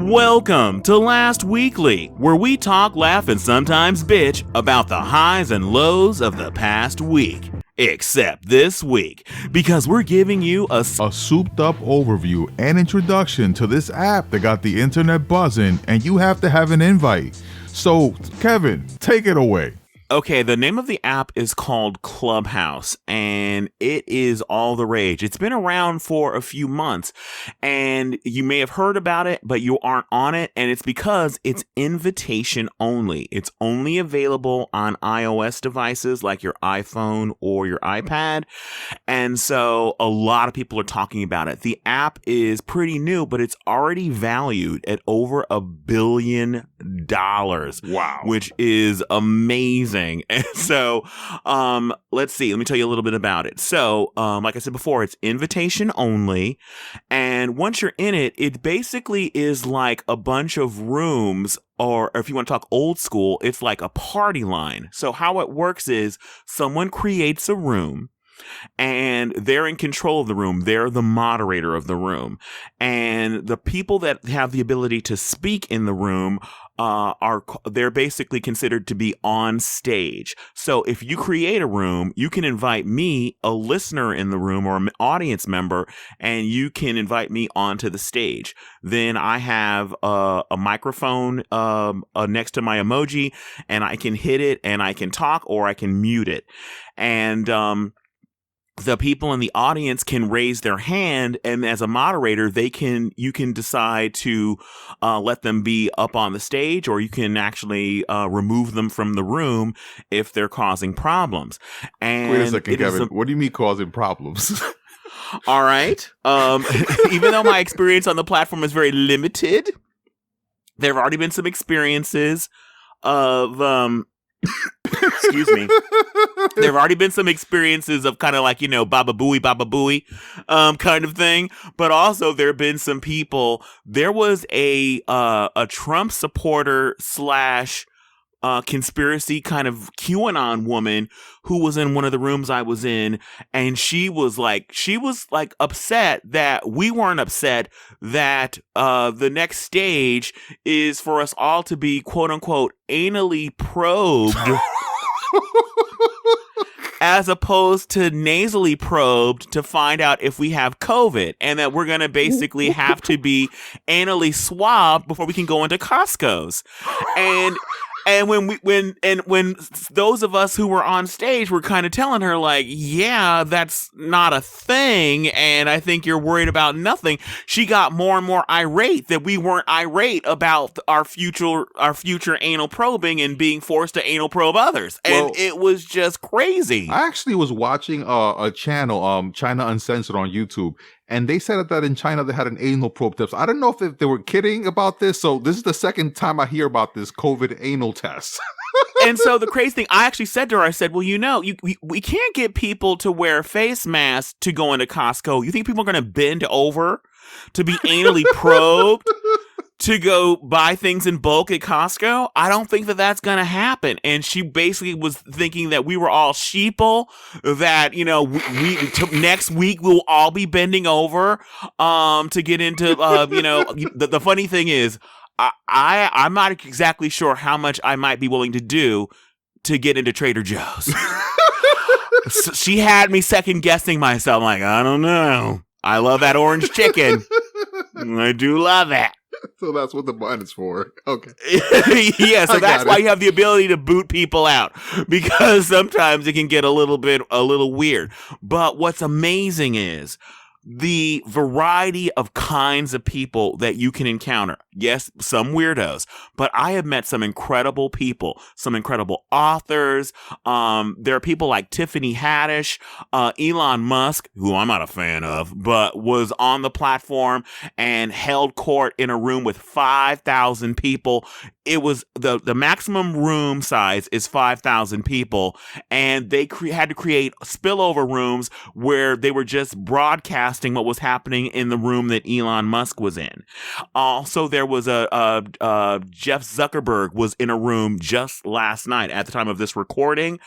Welcome to Last Weekly, where we talk, laugh, and sometimes bitch about the highs and lows of the past week. Except this week, because we're giving you a souped-up overview and introduction to this app that got the internet buzzing, and you have to have an invite. So, Kevin, take it away. Okay, the name of the app is called Clubhouse, and it is all the rage. It's been around for a few months, and you may have heard about it, but you aren't on it, and it's because it's invitation only. It's only available on iOS devices like your iPhone or your iPad, and so a lot of people are talking about it. The app is pretty new, but it's already valued at over $1 billion. Wow. Which is amazing. And so, let's see. Let me tell you a little bit about it. So, like I said before, it's invitation only. And once you're in it, it basically is like a bunch of rooms, or if you want to talk old school, it's like a party line. So how it works is someone creates a room, and they're in control of the room. They're the moderator of the room. And the people that have the ability to speak in the room they're basically considered to be on stage. So if you create a room, you can invite me, a listener in the room or an audience member, and you can invite me onto the stage. Then I have a microphone next to my emoji, and I can hit it and I can talk or I can mute it. And the people in the audience can raise their hand, and as a moderator, you can decide to let them be up on the stage, or you can actually remove them from the room if they're causing problems. And wait a second, Kevin. What do you mean causing problems? All right. Even though my experience on the platform is very limited, there have already been some experiences of excuse me. There have already been some experiences of kind of like, baba booey, kind of thing. But also there have been some people. There was a Trump supporter / conspiracy kind of QAnon woman who was in one of the rooms I was in, and she was like upset that we weren't upset that the next stage is for us all to be quote unquote anally probed as opposed to nasally probed to find out if we have COVID, and that we're going to basically have to be anally swabbed before we can go into Costco's. And when those of us who were on stage were kind of telling her like, yeah, that's not a thing, and I think you're worried about nothing, she got more and more irate that we weren't irate about our future anal probing and being forced to anal probe others. And it was just crazy. I actually was watching a channel, China Uncensored on YouTube, and they said that in China they had an anal probe test. I don't know if they were kidding about this. So this is the second time I hear about this COVID anal test. And so the crazy thing, I actually said to her, I said, well, we can't get people to wear face masks to go into Costco. You think people are going to bend over to be anally probed to go buy things in bulk at Costco? I don't think that that's going to happen. And she basically was thinking that we were all sheeple, that, next week we'll all be bending over to get into, the funny thing is, I'm not exactly sure how much I might be willing to do to get into Trader Joe's. So she had me second guessing myself. I'm like, I don't know. I love that orange chicken. I do love it. So that's what the button is for. Okay. Yeah, so that's why you have the ability to boot people out, because sometimes it can get a little weird. But what's amazing is the variety of kinds of people that you can encounter. Yes, some weirdos, but I have met some incredible people, some incredible authors. There are people like Tiffany Haddish, Elon Musk, who I'm not a fan of, but was on the platform and held court in a room with 5,000 people. It was the maximum room size is 5,000 people, and they had to create spillover rooms where they were just broadcasting broadcasting what was happening in the room that Elon Musk was in. Also, there was Jeff Zuckerberg was in a room just last night at the time of this recording,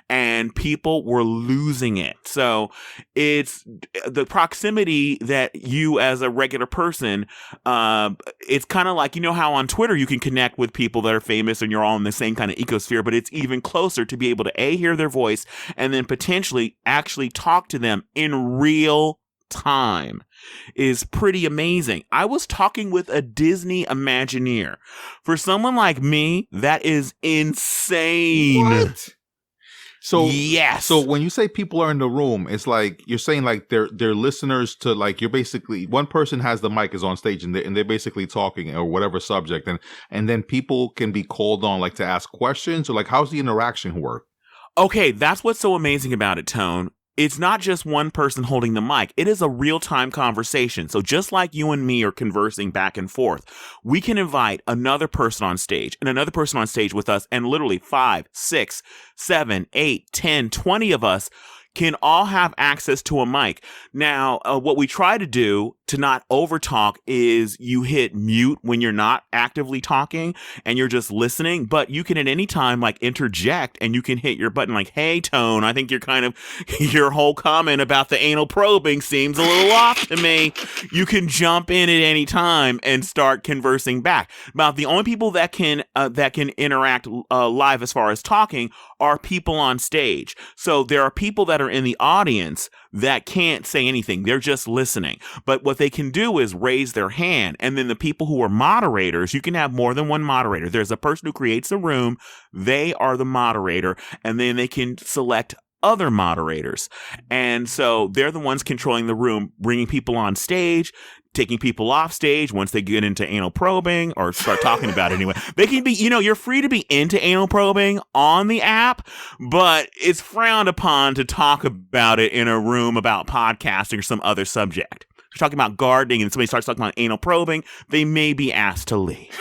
and people were losing it. So it's the proximity that you as a regular person, it's kind of like, you know how on Twitter you can connect with people that are famous and you're all in the same kind of ecosphere, but it's even closer to be able to hear their voice and then potentially actually talk to them in real time is pretty amazing. I was talking with a Disney Imagineer. For someone like me, that is insane. What? So yes. So when you say people are in the room, it's like you're saying like they're listeners to, like, you're basically, one person has the mic, is on stage, and they're basically talking or whatever subject, and then people can be called on, like, to ask questions, or like, how's the interaction work? Okay, that's what's so amazing about it, Tone. It's not just one person holding the mic. It is a real-time conversation. So just like you and me are conversing back and forth, we can invite another person on stage and another person on stage with us, and literally 5, 6, 7, 8, 10, 20 of us can all have access to a mic. Now, what we try to do to not overtalk is you hit mute when you're not actively talking and you're just listening, but you can at any time like interject and you can hit your button like, hey, Tone, I think you're kind of, your whole comment about the anal probing seems a little off to me. You can jump in at any time and start conversing back. About the only people that can interact live as far as talking are people on stage. So there are people that are in the audience that can't say anything. They're just listening. But what they can do is raise their hand. And then the people who are moderators, you can have more than one moderator. There's a person who creates a room. They are the moderator. And then they can select other moderators. And so they're the ones controlling the room, bringing people on stage, taking people off stage once they get into anal probing or start talking about it anyway. They can be, you're free to be into anal probing on the app, but it's frowned upon to talk about it in a room about podcasting or some other subject. If you're talking about gardening and somebody starts talking about anal probing, they may be asked to leave.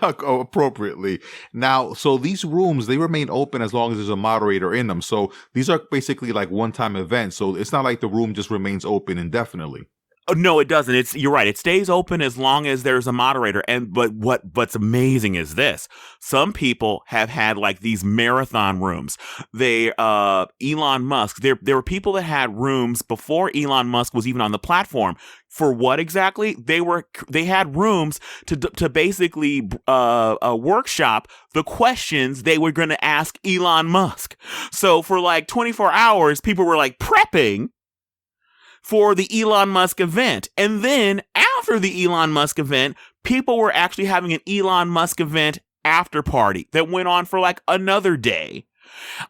Appropriately. Now, so these rooms, they remain open as long as there's a moderator in them. So these are basically like one-time events. So it's not like the room just remains open indefinitely. No, it doesn't. You're right. It stays open as long as there's a moderator. But what's amazing is this. Some people have had like these marathon rooms. Elon Musk, there were people that had rooms before Elon Musk was even on the platform. For what exactly? They had rooms to basically workshop the questions they were going to ask Elon Musk. So for like 24 hours, people were like prepping for the Elon Musk event. And then after the Elon Musk event, people were actually having an Elon Musk event after party that went on for like another day.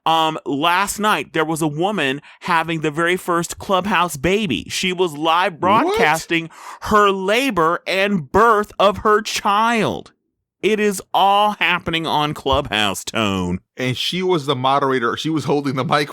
Last night, there was a woman having the very first Clubhouse baby. She was live broadcasting her labor and birth of her child. It is all happening on Clubhouse, Tone. And she was the moderator. She was holding the mic.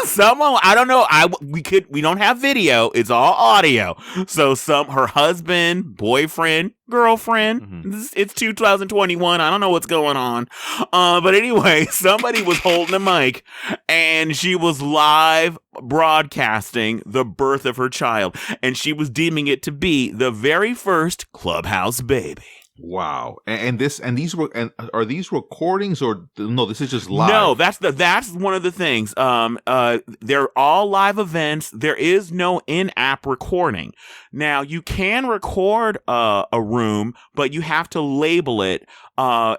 Someone, I don't know. We don't have video. It's all audio. So her husband, boyfriend, girlfriend. It's 2021. I don't know what's going on. But anyway, somebody was holding the mic and she was live broadcasting the birth of her child. And she was deeming it to be the very first Clubhouse baby. Wow. And are these recordings, or no, this is just live? No, that's one of the things. They're all live events. There is no in-app recording. Now, you can record a room, but you have to label it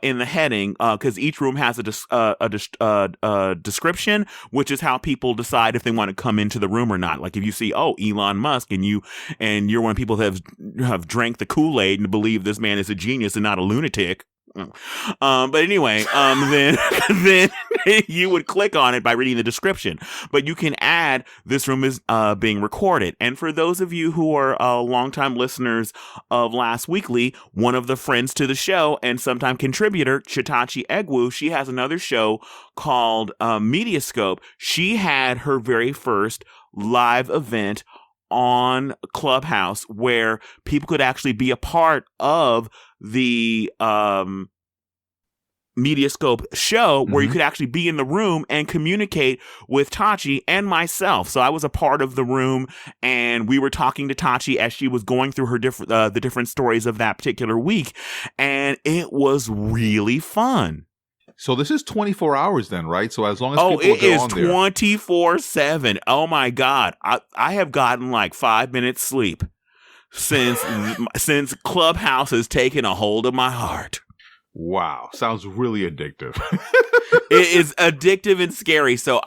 in the heading, because each room has a description, which is how people decide if they want to come into the room or not. Like if you see, Elon Musk, and you're one of the people that have drank the Kool-Aid and believe this man is a genius and not a lunatic. But anyway, then you would click on it by reading the description. But you can add, this room is being recorded. And for those of you who are longtime listeners of Last Weekly, one of the friends to the show and sometime contributor, Chitachi Egwu, she has another show called Mediascope. She had her very first live event on Clubhouse where people could actually be a part of the Mediascope show where you Mhm. could actually be in the room and communicate with Tachi and myself. So I was a part of the room, and we were talking to Tachi as she was going through her the different stories of that particular week, and it was really fun. So this is 24 hours then, right? So as long as Oh, people it get is on there. 24/7. Oh my God. I have gotten like 5 minutes sleep since since Clubhouse has taken a hold of my heart. Wow. Sounds really addictive. It is addictive and scary. So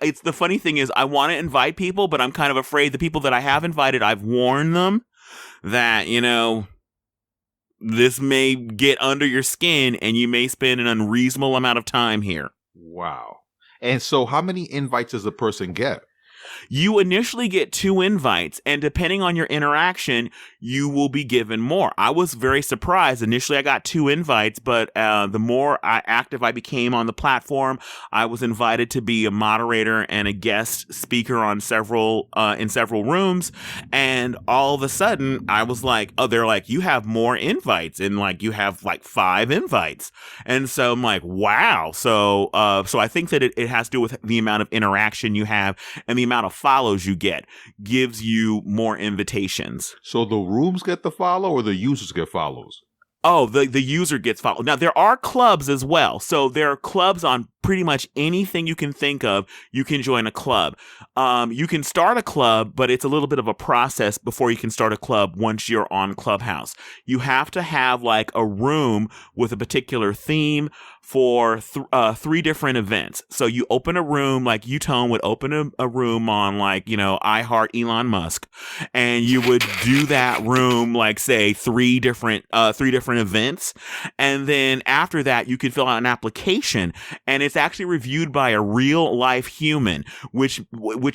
it's the funny thing is I want to invite people, but I'm kind of afraid the people that I have invited, I've warned them that, this may get under your skin and you may spend an unreasonable amount of time here. Wow. And so how many invites does a person get? You initially get 2 invites, and depending on your interaction, you will be given more. I was very surprised. Initially, I got 2 invites, but the more active I became on the platform, I was invited to be a moderator and a guest speaker on several rooms. And all of a sudden, I was like, "Oh, they're like, you have more invites, and like you have like 5 invites." And so I'm like, "Wow!" So I think that it has to do with the amount of interaction you have and the amount of follows you get gives you more invitations. So the rooms get the follow or the users get follows? Oh, the user gets followed. Now, there are clubs as well. So there are clubs on pretty much anything you can think of. You can join a club. You can start a club, but it's a little bit of a process before you can start a club once you're on Clubhouse. You have to have like a room with a particular theme for 3 different events. So you open a room, like Utone would open a room on like, I Heart Elon Musk. And you would do that room, like say 3 different events. And then after that, you can fill out an application, and it's actually reviewed by a real life human, which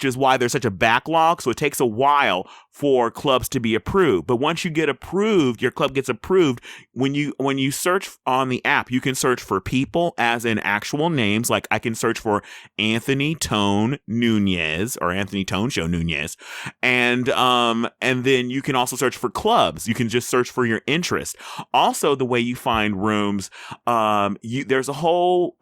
is why there's such a backlog. So it takes a while for clubs to be approved. But once you get approved, your club gets approved. When you search on the app, you can search for people as in actual names. Like I can search for Anthony Tone Nunez or Anthony Tone Show Nunez. And then you can also search for clubs. You can just search for your interest. Also, the way you find rooms, there's a whole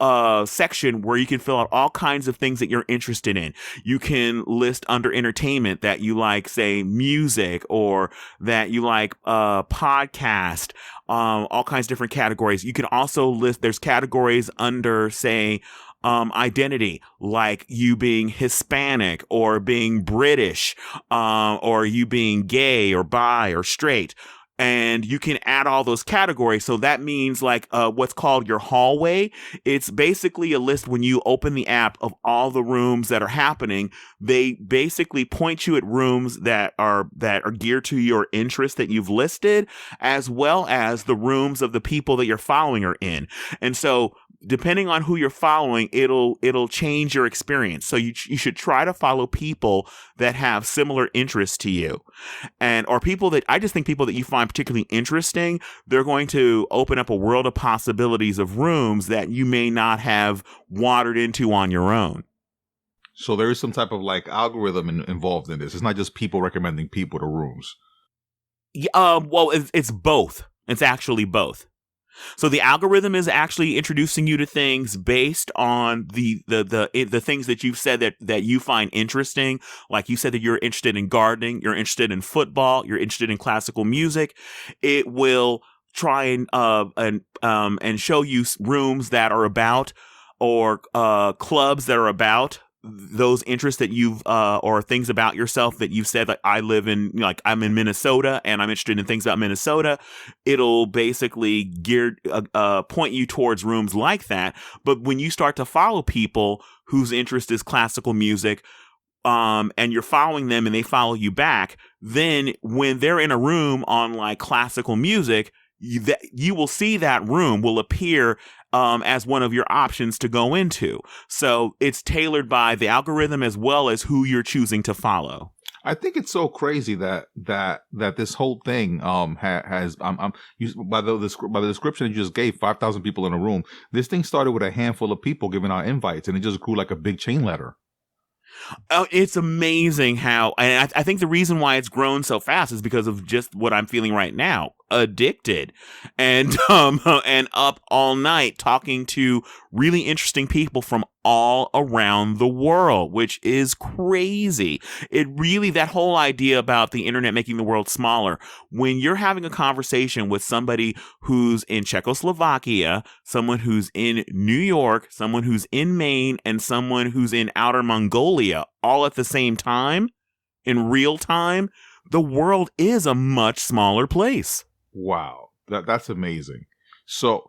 section where you can fill out all kinds of things that you're interested in. You can list under entertainment that you like, say, music, or that you like podcast, all kinds of different categories. You can also list, there's categories under, say, identity, like you being Hispanic or being British, or you being gay or bi or straight. And you can add all those categories. So that means like what's called your hallway. It's basically a list when you open the app of all the rooms that are happening. They basically point you at rooms that are geared to your interest that you've listed, as well as the rooms of the people that you're following are in. And so depending on who you're following, it'll change your experience. So you should try to follow people that have similar interests to you, or people that I just think people that you find particularly interesting. They're going to open up a world of possibilities of rooms that you may not have wandered into on your own. So there is some type of like algorithm involved in this. It's not just people recommending people to rooms. Well, it's both. It's actually both. So the algorithm is actually introducing you to things based on the things that you've said that you find interesting. Like you said that you're interested in gardening, you're interested in football, you're interested in classical music. It will try and show you rooms that are about, or clubs that are about those interests that you've or things about yourself that you've said, like I'm in Minnesota and I'm interested in things about Minnesota. It'll basically point you towards rooms like that. But when you start to follow people whose interest is classical music, and you're following them and they follow you back, then when they're in a room on like classical music, you will see that room will appear as one of your options to go into. So it's tailored by the algorithm as well as who you're choosing to follow. I think it's so crazy that this whole thing has by the description you just gave, 5,000 people in a room. This thing started with a handful of people giving out invites, and it just grew like a big chain letter. Oh, it's amazing how, and I think the reason why it's grown so fast is because of just what I'm feeling right now. addicted and and up all night talking to really interesting people from all around the world, which is crazy. It really, that whole idea about the internet making the world smaller, when you're having a conversation with somebody who's in Czechoslovakia, someone who's in New York, someone who's in Maine, and someone who's in outer Mongolia, all at the same time, in real time, the world is a much smaller place. Wow, that's amazing. So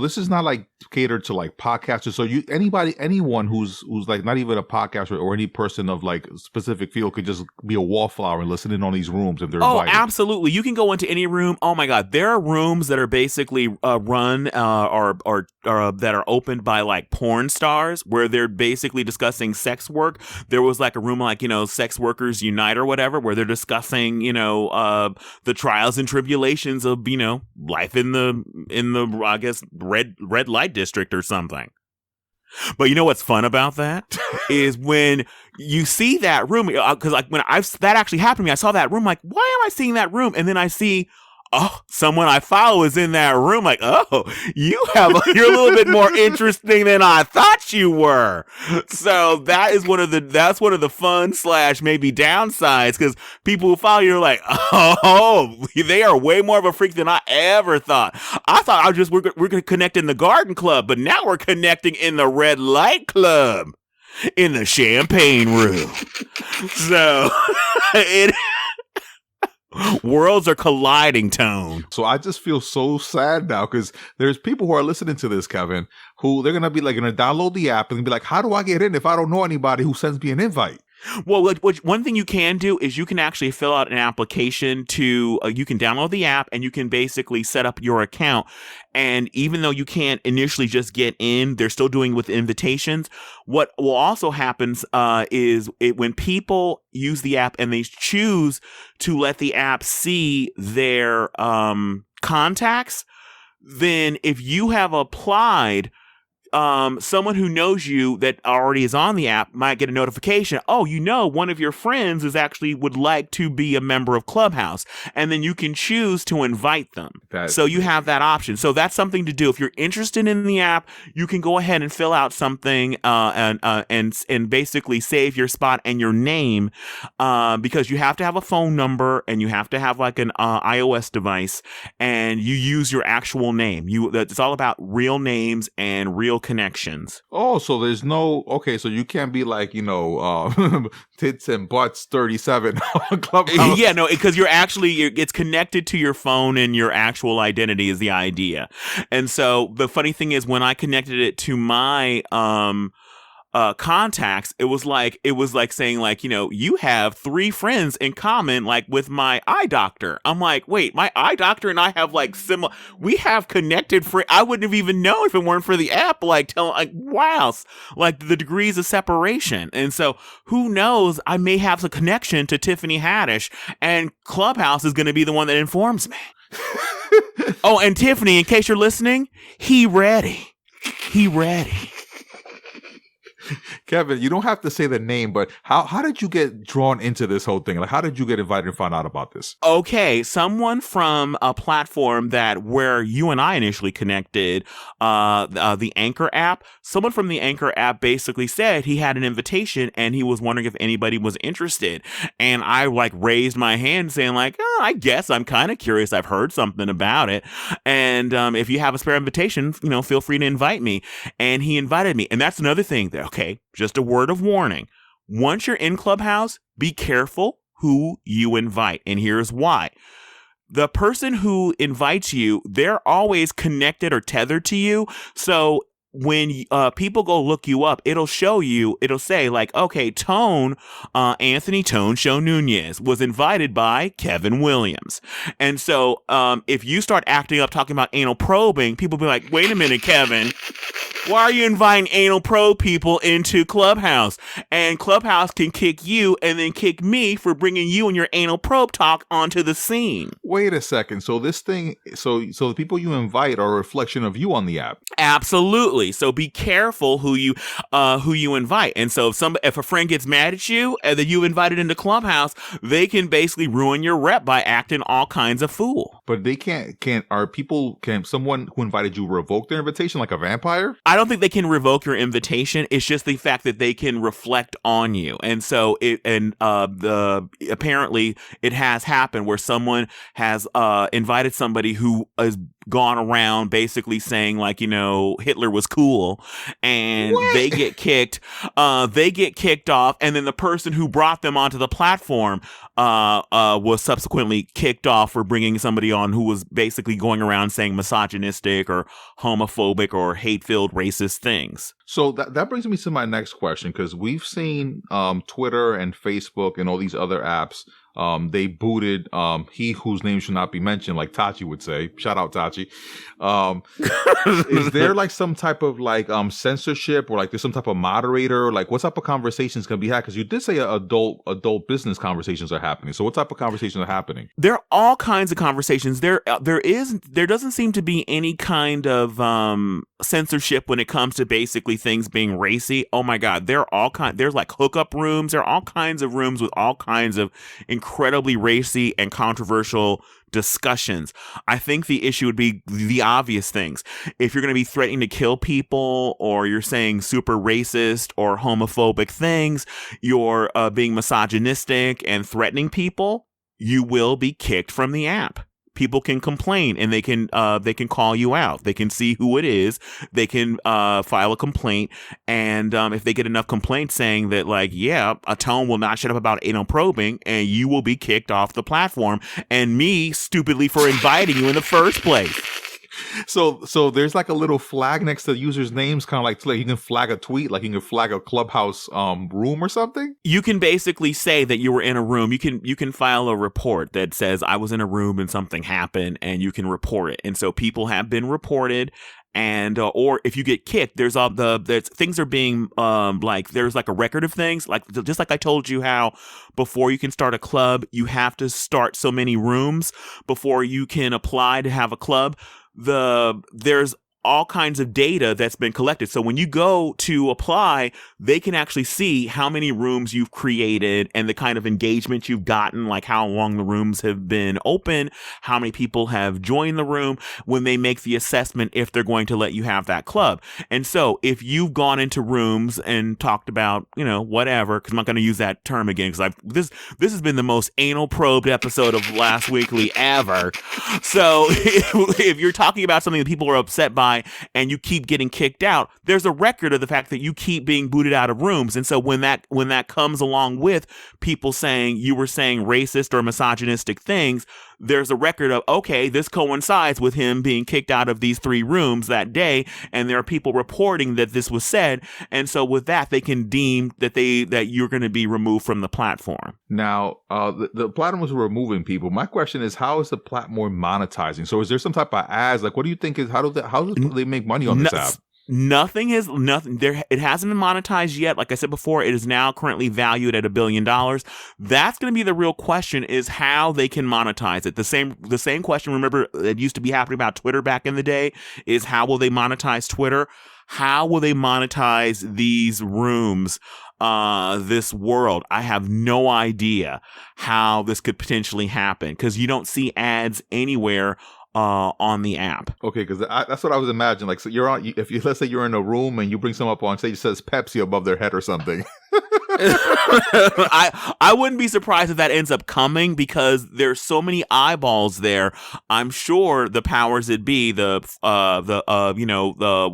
this is not like catered to like podcasters. So anyone who's like not even a podcaster or any person of like a specific field could just be a wallflower and listen in on these rooms if they're invited. Absolutely. You can go into any room. Oh my God, there are rooms that are basically run or that are opened by like porn stars where they're basically discussing sex work. There was like a room like, Sex Workers Unite or whatever, where they're discussing, the trials and tribulations of, life in the I guess red light district or something. But you know what's fun about that is when you see that room, because like that actually happened to me. I saw that room, like, why am I seeing that room? And then I see, someone I follow is in that room. Like, you're a little bit more interesting than I thought you were. So that's one of the fun / maybe downsides, because people who follow you are like, they are way more of a freak than I ever thought. I thought we're going to connect in the Garden Club, but now we're connecting in the Red Light Club, in the Champagne Room. So worlds are colliding, Tone. So I just feel so sad now because there's people who are listening to this, Kevin, who they're going to be like, going to download the app and be like, how do I get in if I don't know anybody who sends me an invite? Well, one thing you can do is you can actually fill out an application to, you can download the app and you can basically set up your account. And even though you can't initially just get in, they're still doing with invitations. What will also happen is when people use the app and they choose to let the app see their contacts, then if you have applied, someone who knows you that already is on the app might get a notification. One of your friends would like to be a member of Clubhouse, and then you can choose to invite them. So you have that option. So that's something to do. If you're interested in the app, you can go ahead and fill out something, and basically save your spot and your name, because you have to have a phone number and you have to have like an iOS device, and you use your actual name. It's all about real names and real connections. So there's so you can't be like, tits and butts 37 on Clubhouse. Yeah, no, because it's connected to your phone and your actual identity is the idea. And so the funny thing is, when I connected it to my contacts, it was like saying like, you have 3 friends in common, like with my eye doctor. I'm like, wait, my eye doctor and I have like similar, we have connected friends. I wouldn't have even known if it weren't for the app, wow, like the degrees of separation. And so who knows, I may have a connection to Tiffany Haddish, and Clubhouse is going to be the one that informs me. And Tiffany, in case you're listening, he ready. Kevin, you don't have to say the name, but how did you get drawn into this whole thing? Like, how did you get invited and find out about this? Okay, someone from a platform where you and I initially connected, the Anchor app. Someone from the Anchor app basically said he had an invitation and he was wondering if anybody was interested. And I raised my hand saying I guess I'm kind of curious. I've heard something about it. And if you have a spare invitation, feel free to invite me. And he invited me. And that's another thing there. Okay, just a word of warning. Once you're in Clubhouse, be careful who you invite. And here's why. The person who invites you, they're always connected or tethered to you. So when people go look you up, it'll say okay, Anthony Tone Show Nunez was invited by Kevin Williams. And so if you start acting up talking about anal probing, people will be like, wait a minute, Kevin, why are you inviting anal probe people into Clubhouse? And Clubhouse can kick you and then kick me for bringing you and your anal probe talk onto the scene. Wait a second. So this thing, so the people you invite are a reflection of you on the app. Absolutely. So be careful who you invite. And so if a friend gets mad at you and then you invited into Clubhouse, they can basically ruin your rep by acting all kinds of fool. But they can someone who invited you revoke their invitation like a vampire? I don't think they can revoke your invitation. It's just the fact that they can reflect on you. And so apparently it has happened where someone has invited somebody who has gone around basically saying like, Hitler was cool, and they get kicked off, and then the person who brought them onto the platform was subsequently kicked off for bringing somebody on who was basically going around saying misogynistic or homophobic or hate-filled racist things. So that brings me to my next question, because we've seen Twitter and Facebook and all these other apps. They booted he whose name should not be mentioned, like Tachi would say. Shout out Tachi. Is there like some type of like censorship, or like there's some type of moderator? Like what type of conversations can be had? Because you did say adult business conversations are happening. So what type of conversations are happening? There are all kinds of conversations. There doesn't seem to be any kind of censorship when it comes to basically things being racy. Oh my God, there's like hookup rooms. There are all kinds of rooms with all kinds of incredibly racy and controversial discussions. I think the issue would be the obvious things. If you're going to be threatening to kill people, or you're saying super racist or homophobic things, you're being misogynistic and threatening people, you will be kicked from the app. People can complain, and they can call you out. They can see who it is. They can file a complaint, and if they get enough complaints saying that, like, yeah, a tone will not shut up about anal probing, and you will be kicked off the platform, and me stupidly for inviting you in the first place. So there's like a little flag next to the user's names, kind of like you can flag a tweet, like you can flag a Clubhouse room or something. You can basically say that you were in a room. You can file a report that says I was in a room and something happened, and you can report it. And so people have been reported. And or if you get kicked, there's things are being there's like a record of things, like just like I told you how before you can start a club, you have to start so many rooms before you can apply to have a club. There's all kinds of data that's been collected. So when you go to apply, they can actually see how many rooms you've created and the kind of engagement you've gotten, like how long the rooms have been open, how many people have joined the room, when they make the assessment if they're going to let you have that club. And so if you've gone into rooms and talked about, whatever, because I'm not going to use that term again, because this has been the most anal probed episode of Last Weekly ever. So if you're talking about something that people are upset by, and you keep getting kicked out, there's a record of the fact that you keep being booted out of rooms. And so when that comes along with people saying you were saying racist or misogynistic things, there's a record of, okay, this coincides with him being kicked out of these 3 rooms that day, and there are people reporting that this was said, and so with that, they can deem that you're going to be removed from the platform. Now, the platform was removing people. My question is, how is the platform monetizing? So is there some type of ads? Like, what do you think how do they make money on this app? Nothing there. It hasn't been monetized yet. Like I said before, it is now currently valued at $1 billion. That's going to be the real question, is how they can monetize it. The same question, remember, it used to be happening about Twitter back in the day, is how will they monetize Twitter? How will they monetize these rooms? This world? I have no idea how this could potentially happen, because you don't see ads anywhere on the app. Okay, because that's what I was imagining. Like, so let's say you're in a room and you bring someone up on stage, it says Pepsi above their head or something. I wouldn't be surprised if that ends up coming, because there's so many eyeballs there. I'm sure the powers that be, the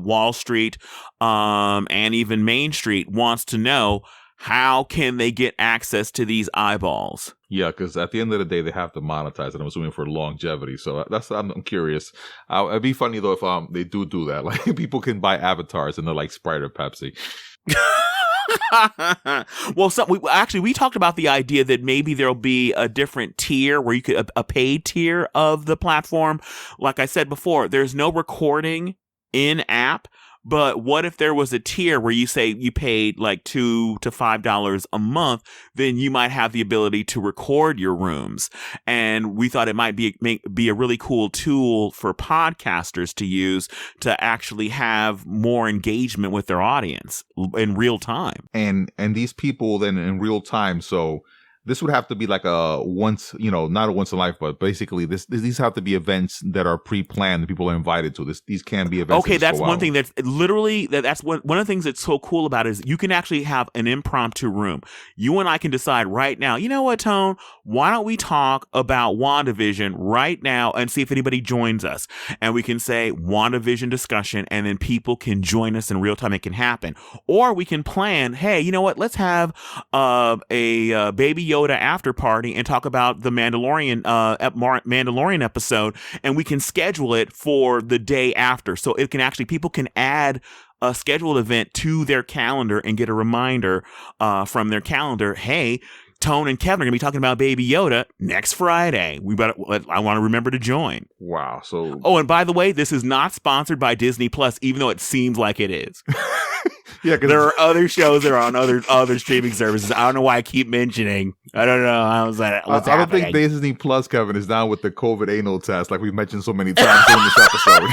Wall Street, and even Main Street wants to know, how can they get access to these eyeballs? Yeah, because at the end of the day, they have to monetize it. I'm assuming for longevity. So I'm curious. It'd be funny though if they do that. Like, people can buy avatars and they're like Sprite or Pepsi. Well, we talked about the idea that maybe there'll be a different tier where you could a paid tier of the platform. Like I said before, there's no recording in app, But what if there was a tier where you say you paid like $2 to $5 a month, then you might have the ability to record your rooms. And we thought it might be a really cool tool for podcasters to use to actually have more engagement with their audience in real time. And these people then in real time, so this would have to be like a once, not a once in life, but basically these have to be events that are pre-planned that people are invited to. These can be events. Okay, that's one thing that's literally that's one of the things that's so cool about it is you can actually have an impromptu room. You and I can decide right now, you know what, Tone? Why don't we talk about WandaVision right now and see if anybody joins us? And we can say WandaVision discussion, and then people can join us in real time. It can happen. Or we can plan, hey, you know what? Let's have a Baby Yoda after party and talk about the Mandalorian episode, and we can schedule it for the day after. So it can actually, people can add a scheduled event to their calendar and get a reminder from their calendar. Hey, Tone and Kevin are going to be talking about Baby Yoda next Friday. I want to remember to join. Wow. So. Oh, and by the way, this is not sponsored by Disney Plus, even though it seems like it is. Yeah, there are other shows that are on other streaming services. I don't know why I keep mentioning. I don't know. I don't think Disney Plus, Kevin, is down with the COVID anal test like we've mentioned so many times in this episode.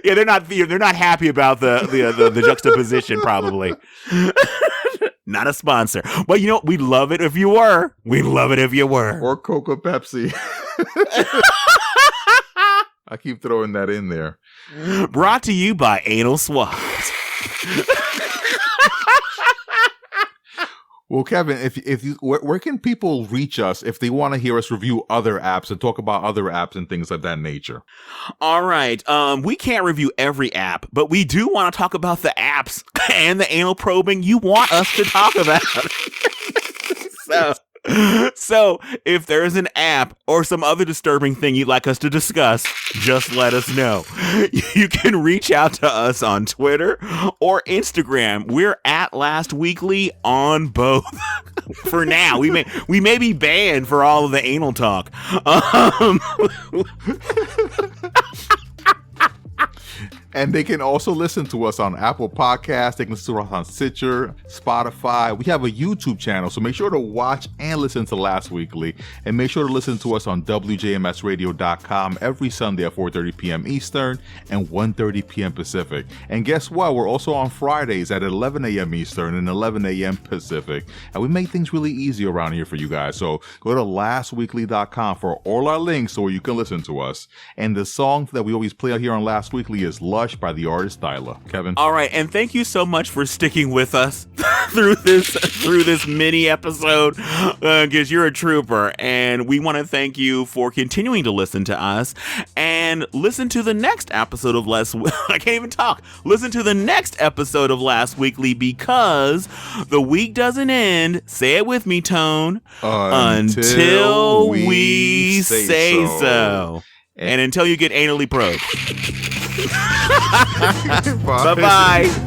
Yeah, they're not happy about the juxtaposition, probably. Not a sponsor. But we'd love it if you were. We'd love it if you were. Or Coca Pepsi. I keep throwing that in there. Brought to you by Anal Swabs. Well, Kevin, where can people reach us if they want to hear us review other apps and talk about other apps and things of that nature? All right. We can't review every app, but we do want to talk about the apps and the anal probing you want us to talk about. So if there's an app or some other disturbing thing you'd like us to discuss, just let us know. You can reach out to us on Twitter or Instagram. We're at Last Weekly on both. For now, we may be banned for all of the anal talk. And they can also listen to us on Apple Podcasts. They can listen to us on Stitcher, Spotify. We have a YouTube channel, so make sure to watch and listen to Last Weekly. And make sure to listen to us on WJMSradio.com every Sunday at 4:30 p.m. Eastern and 1:30 p.m. Pacific. And guess what? We're also on Fridays at 11 a.m. Eastern and 11 a.m. Pacific. And we make things really easy around here for you guys. So go to lastweekly.com for all our links so you can listen to us. And the song that we always play out here on Last Weekly is Lush by the artist Dyla. Kevin. All right, and thank you so much for sticking with us through this mini episode, because you're a trooper, and we want to thank you for continuing to listen to us and listen to the next episode of I can't even talk. Listen to the next episode of Last Weekly, because the week doesn't end. Say it with me, Tone. Until we say so. And until you get anally probed. Bye. Bye-bye.